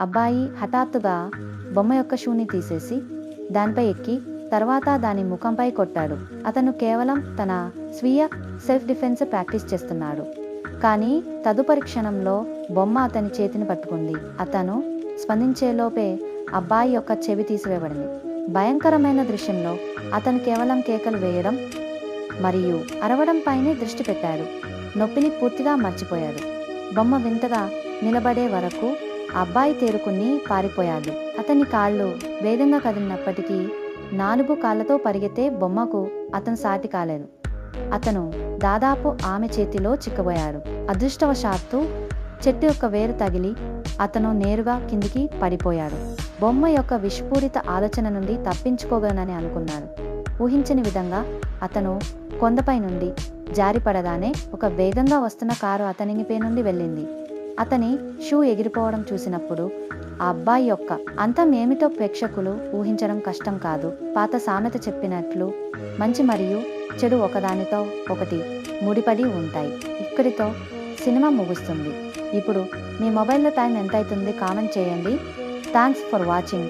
అబ్బాయి హఠాత్తుగా బొమ్మ యొక్క షూని తీసేసి దానిపై ఎక్కి తర్వాత దాని ముఖంపై కొట్టాడు. అతను కేవలం తన స్వీయ సెల్ఫ్ డిఫెన్స్ ప్రాక్టీస్ చేస్తున్నాడు. కానీ తదుపరి క్షణంలో బొమ్మ అతని చేతిని పట్టుకుంది. అతను స్పందించేలోపే అబ్బాయి యొక్క చెవి తీసివేయబడింది. భయంకరమైన దృశ్యంలో అతను కేవలం కేకలు వేయడం మరియు అరవడం పైనే దృష్టి పెట్టాడు. నొప్పిని పూర్తిగా మర్చిపోయాడు. బొమ్మ వింతగా నిలబడే వరకు అబ్బాయి తేరుకుని పారిపోయాడు. అతని కాళ్ళు వేగంగా కదిలినప్పటికీ 4 కాళ్లతో పరిగెత్తే బొమ్మకు అతను సాటి కాలేదు. అతను దాదాపు ఆమె చేతిలో చిక్కబోయాడు. అదృష్టవశాత్తు చెట్టు యొక్క వేరు తగిలి అతను నేరుగా కిందికి పడిపోయాడు. బొమ్మ యొక్క విషపూరిత ఆలోచన నుండి తప్పించుకోగలనని అనుకున్నాడు. ఊహించని విధంగా అతను కొండపై నుండి జారిపడగానే ఒక వేగంగా వస్తున్న కారు అతనిపై నుండి వెళ్ళింది. అతని షూ ఎగిరిపోవడం చూసినప్పుడు ఆ అబ్బాయి యొక్క అంతం ఏమిటో ప్రేక్షకులు ఊహించడం కష్టం కాదు. పాత సామెత చెప్పినట్లు మంచి మరియు చెడు ఒకదానితో ఒకటి ముడిపడి ఉంటాయి. ఇక్కడితో సినిమా ముగుస్తుంది. ఇప్పుడు మీ మొబైల్లో టైం ఎంత అవుతుంది కామెంట్ చేయండి. Thanks for watching.